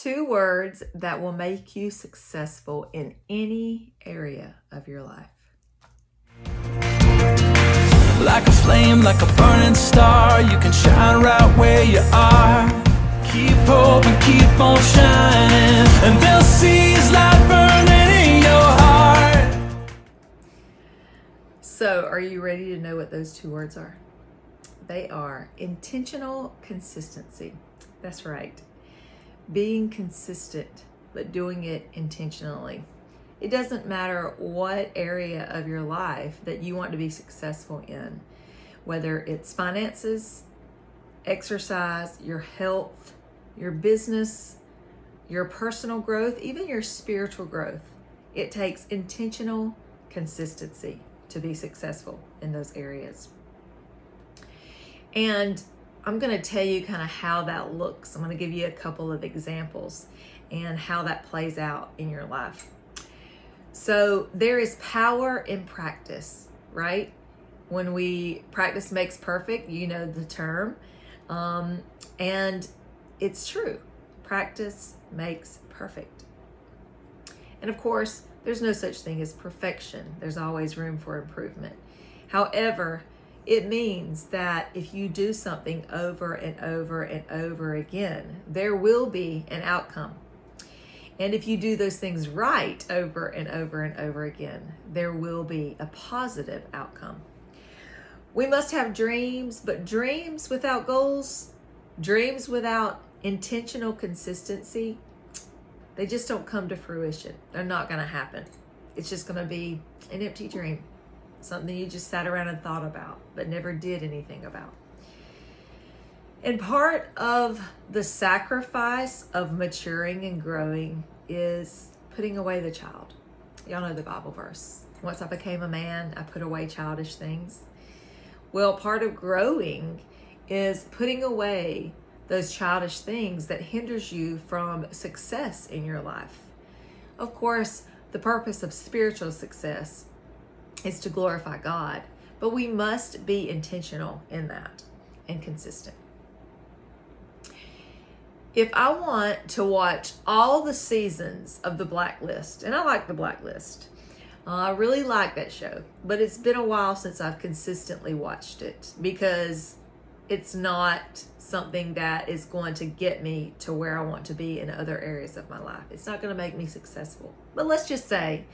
2 words that will make you successful in any area of your life. Like a flame, like a burning star, you can shine right where you are. Keep hope and keep on shining, and they'll see His light burning in your heart. So, are you ready to know what those 2 words are? They are intentional consistency. That's right. Being consistent, but doing it intentionally. It doesn't matter what area of your life that you want to be successful in, whether it's finances, exercise, your health, your business, your personal growth, even your spiritual growth. It takes intentional consistency to be successful in those areas. And I'm going to tell you kind of how that looks. I'm going to give you a couple of examples and how that plays out in your life. So there is power in practice, right? When we practice makes perfect, you know the term. And it's true. Practice makes perfect. And of course, there's no such thing as perfection. There's always room for improvement. However, it means that if you do something over and over and over again, there will be an outcome. And if you do those things right over and over and over again, there will be a positive outcome. We must have dreams, but dreams without goals, dreams without intentional consistency, they just don't come to fruition. They're not going to happen. It's just going to be an empty dream. Something you just sat around and thought about, but never did anything about. And part of the sacrifice of maturing and growing is putting away the child. Y'all know the Bible verse. Once I became a man, I put away childish things. Well, part of growing is putting away those childish things that hinders you from success in your life. Of course, the purpose of spiritual success is to glorify God, but we must be intentional in that and consistent. If I want to watch all the seasons of The Blacklist, and I like The Blacklist, I really like that show, but it's been a while since I've consistently watched it because it's not something that is going to get me to where I want to be in other areas of my life. It's not going to make me successful. But let's just say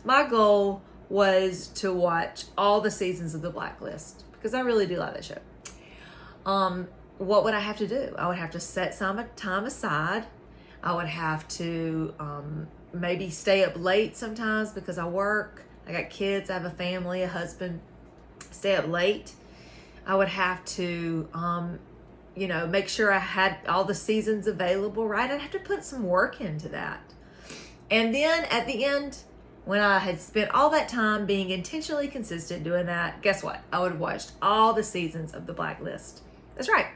my goal was to watch all the seasons of The Blacklist because I really do like that show. What would I have to do? I would have to set some time aside. I would have to maybe stay up late sometimes because I work. I got kids. I have a family, a husband. Stay up late. I would have to, make sure I had all the seasons available, right? I'd have to put some work into that. And then at the end, when I had spent all that time being intentionally consistent doing that, guess what? I would have watched all the seasons of The Blacklist. That's right.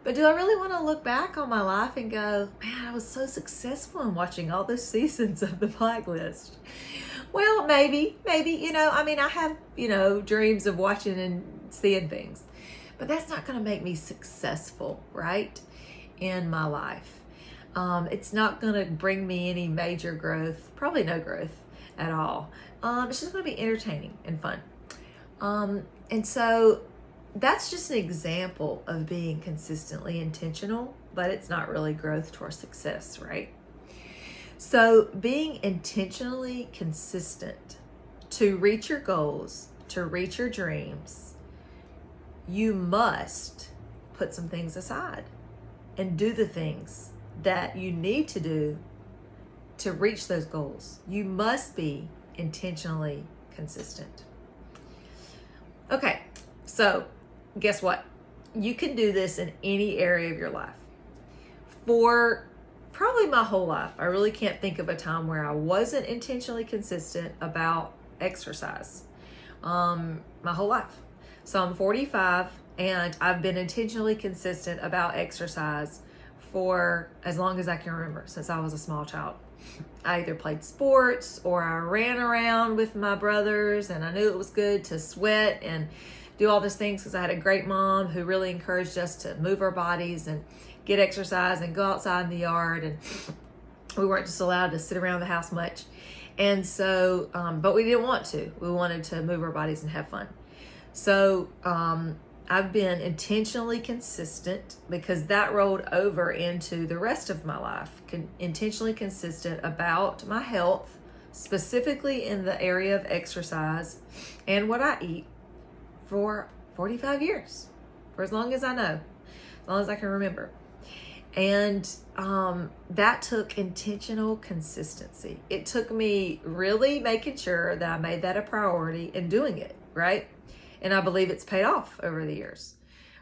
But do I really want to look back on my life and go, man, I was so successful in watching all those seasons of The Blacklist? Well, maybe, I have, dreams of watching and seeing things, but that's not going to make me successful, right? In my life. It's not going to bring me any major growth, probably no growth at all. It's just going to be entertaining and fun. And so that's just an example of being consistently intentional, but it's not really growth towards success, right? So being intentionally consistent to reach your goals, to reach your dreams, you must put some things aside and do the things that you need to do to reach those goals. You must be intentionally consistent. Okay, so guess what? You can do this in any area of your life. For probably my whole life, I really can't think of a time where I wasn't intentionally consistent about exercise. My whole life. So I'm 45 and I've been intentionally consistent about exercise for as long as I can remember, since I was a small child. I either played sports or I ran around with my brothers, and I knew it was good to sweat and do all those things because I had a great mom who really encouraged us to move our bodies and get exercise and go outside in the yard, and we weren't just allowed to sit around the house much. And so, but we didn't want to. We wanted to move our bodies and have fun. So I've been intentionally consistent, because that rolled over into the rest of my life. Intentionally consistent about my health, specifically in the area of exercise and what I eat, for 45 years, for as long as I know, as long as I can remember. And that took intentional consistency. It took me really making sure that I made that a priority and doing it, right? And I believe it's paid off over the years.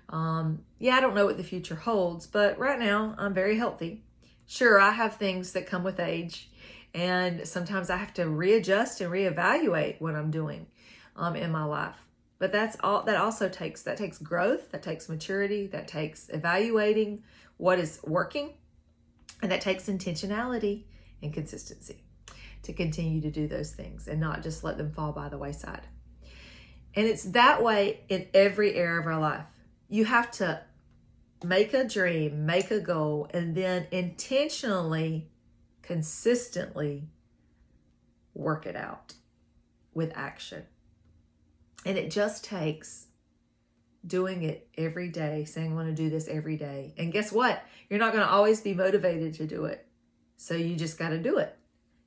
Yeah, I don't know what the future holds, but right now I'm very healthy. Sure, I have things that come with age, and sometimes I have to readjust and reevaluate what I'm doing in my life. But that also takes growth, that takes maturity, that takes evaluating what is working, and that takes intentionality and consistency to continue to do those things and not just let them fall by the wayside. And it's that way in every area of our life. You have to make a dream, make a goal, and then intentionally, consistently work it out with action. And it just takes doing it every day, saying, I'm going to do this every day. And guess what? You're not going to always be motivated to do it. So you just got to do it.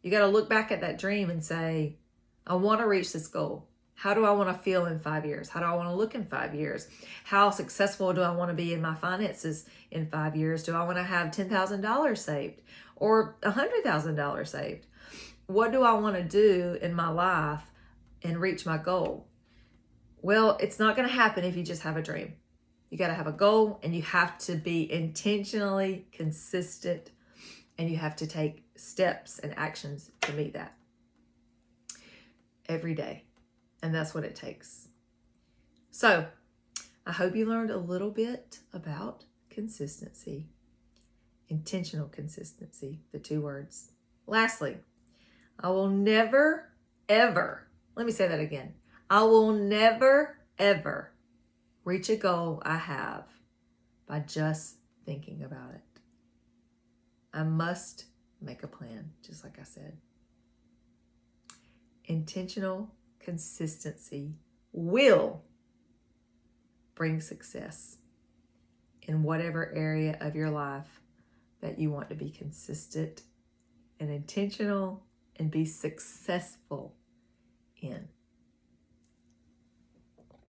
You got to look back at that dream and say, I want to reach this goal. How do I want to feel in 5 years? How do I want to look in 5 years? How successful do I want to be in my finances in 5 years? Do I want to have $10,000 saved or $100,000 saved? What do I want to do in my life and reach my goal? Well, it's not going to happen if you just have a dream. You got to have a goal, and you have to be intentionally consistent, and you have to take steps and actions to meet that every day. And that's what it takes. So I hope you learned a little bit about consistency, intentional consistency, the two words. Lastly, I will never, ever, let me say that again. I will never, ever reach a goal I have by just thinking about it. I must make a plan, just like I said. Intentional consistency will bring success in whatever area of your life that you want to be consistent and intentional and be successful in.